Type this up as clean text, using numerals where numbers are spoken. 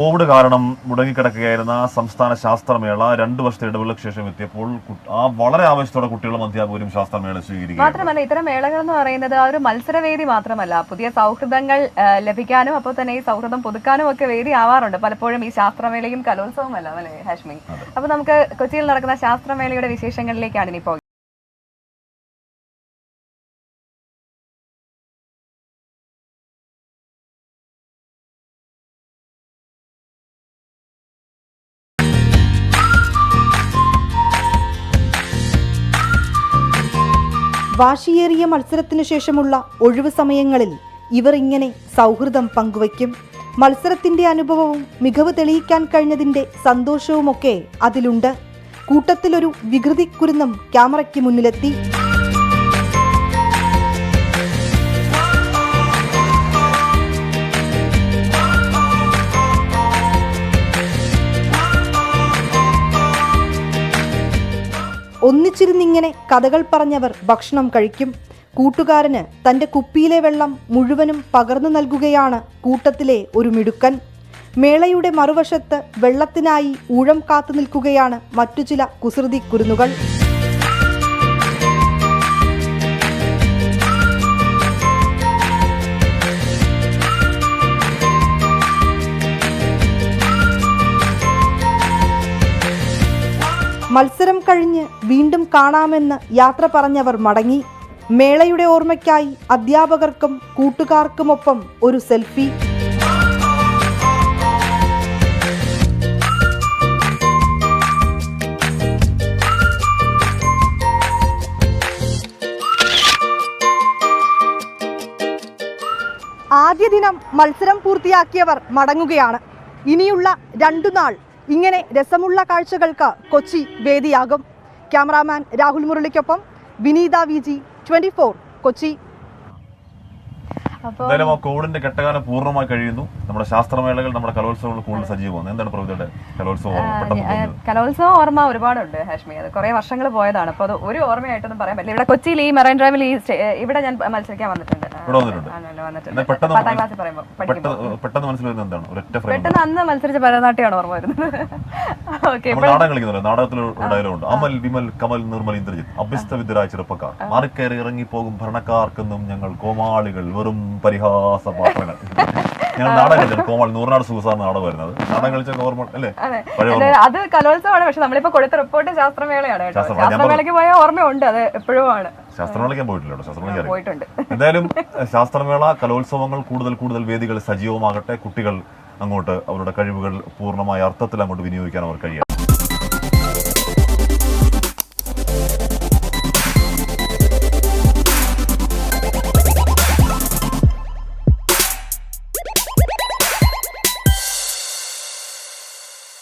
Covid കാരണം മുടങ്ങിക്കിടക്കുകയായിരുന്ന സംസ്ഥാന ശാസ്ത്രമേള 2 വർഷത്തെ ഇടവേളയ്ക്ക് ശേഷം എത്തിയപ്പോൾ വളരെ ആവേശത്തോടെ കുട്ടികളും അധ്യാപകരും ശാസ്ത്രമേള സ്വീകരിക്കുക. മാത്രമല്ല ഇത്തരം മേളകൾ എന്ന് പറയുന്നത് ആ ഒരു മത്സരവേദി മാത്രമല്ല, പുതിയ സൗഹൃദങ്ങൾ ലഭിക്കാനും അപ്പോൾ തന്നെ ഈ സൗഹൃദം പുതുക്കാനും ഒക്കെ വേദി ആവാറുണ്ട് പലപ്പോഴും ഈ ശാസ്ത്രമേളയും കലോത്സവവും അല്ല അല്ലേ ഹാഷ്മി? അപ്പൊ നമുക്ക് കൊച്ചിയിൽ നടക്കുന്ന ശാസ്ത്രമേളയുടെ വിശേഷങ്ങളിലേക്കാണ് ഇനി പോകുന്നത്. വാശിയേറിയ മത്സരത്തിനു ശേഷമുള്ള ഒഴിവു സമയങ്ങളിൽ ഇവർ ഇങ്ങനെ സൗഹൃദം പങ്കുവയ്ക്കും. മത്സരത്തിന്റെ അനുഭവവും മികവ് തെളിയിക്കാൻ കഴിഞ്ഞതിന്റെ സന്തോഷവുമൊക്കെ അതിലുണ്ട്. കൂട്ടത്തിലൊരു വികൃതിക്കുരുന്നും ക്യാമറയ്ക്ക് മുന്നിലെത്തി. ഒന്നിച്ചിരുന്നിങ്ങനെ കഥകൾ പറഞ്ഞവർ ഭക്ഷണം കഴിക്കും. കൂട്ടുകാരന് തന്റെ കുപ്പിയിലെ വെള്ളം മുഴുവനും പകർന്നു നൽകുകയാണ് കൂട്ടത്തിലെ ഒരു മിടുക്കൻ. മേളയുടെ മറുവശത്ത് വെള്ളത്തിനായി ഊഴം കാത്തു നിൽക്കുകയാണ് മറ്റു ചില കുസൃതി കുരുന്നുകൾ. മത്സരം കഴിഞ്ഞ് വീണ്ടും കാണാമെന്ന് യാത്ര പറഞ്ഞവർ മടങ്ങി. മേളയുടെ ഓർമ്മയ്ക്കായി അധ്യാപകർക്കും കൂട്ടുകാർക്കുമൊപ്പം ഒരു സെൽഫി. ആദ്യ ദിനം മത്സരം പൂർത്തിയാക്കിയവർ മടങ്ങുകയാണ്. ഇനിയുള്ള 2 നാൾ ഇങ്ങനെ രസമുള്ള കാഴ്ചകൾക്ക് കൊച്ചി വേദിയാകും. ക്യാമറാമാൻ രാഹുൽ മുരളിക്കൊപ്പം വിനീത വിജി, 24 കൊച്ചി. എന്തായാലും ആ കോവിഡിന്റെ കെട്ടകാലം പൂർണ്ണമായി കഴിയുന്നു. നമ്മുടെ ശാസ്ത്രമേളകൾ, നമ്മുടെ കലോത്സവങ്ങൾ കൂടുതൽ സജീവമാണ്. എന്താണ് പ്രവൃത്തിയുടെ കലോത്സവം ഓർമ്മ ഒരുപാടുണ്ട് ഹാഷ്മി. അത് കുറെ വർഷങ്ങൾ പോയതാണ്. അപ്പൊ അത് ഒരു ഓർമ്മയായിട്ടൊന്നും പറയാൻ പറ്റില്ല. ഇവിടെ കൊച്ചിയിൽ ഈ മെറൈൻ ഡ്രൈവിൽ ഇവിടെ ഞാൻ മത്സരിക്കാൻ വന്നിട്ടുണ്ട്. പെട്ടെന്ന് അന്ന് മത്സരിച്ച ഭരതനാട്യമാണ് ഓർമ്മ വരുന്നത്. നാടകത്തിലുണ്ട് അമൽ വിമൽ കമൽ നിർമ്മൽ ഇന്ദ്രജിത്ത് അഭ്യസ്തവിദ്യരായ ചെറുപ്പക്കാർ മാറിക്കയറി ഇറങ്ങിപ്പോകും ഭരണക്കാർക്കെന്നും ഞങ്ങൾ കോമാളികൾ വെറും പരിഹാസ പാത്രങ്ങൾ. ഞങ്ങൾ നാടകം കളിച്ചു. കോമാളി നൂറിനാട് സുഖസാറിന് നാടകം വരുന്നത്. നാടകം കളിച്ചൊക്കെ ഓർമ്മ അല്ലേ? അത് കലോത്സവമാണ്. പക്ഷെ നമ്മളിപ്പോ കൊടുത്ത റിപ്പോർട്ട് ശാസ്ത്രമേളയാണ്. ശാസ്ത്രമേളയ്ക്ക് പോയ ഓർമ്മയുണ്ട്. അത് എപ്പോഴും ആണ്. ശാസ്ത്രമേളയ്ക്ക് പോയിട്ടില്ല. ശാസ്ത്രമേള പോയിട്ടുണ്ട്. എന്തായാലും ശാസ്ത്രമേള, കലോത്സവങ്ങൾ കൂടുതൽ വേദികൾ സജീവമാകട്ടെ. കുട്ടികൾ അങ്ങോട്ട് അവരുടെ കഴിവുകൾ പൂർണ്ണമായ അർത്ഥത്തിൽ അങ്ങോട്ട് വിനിയോഗിക്കാൻ അവർ കഴിയും.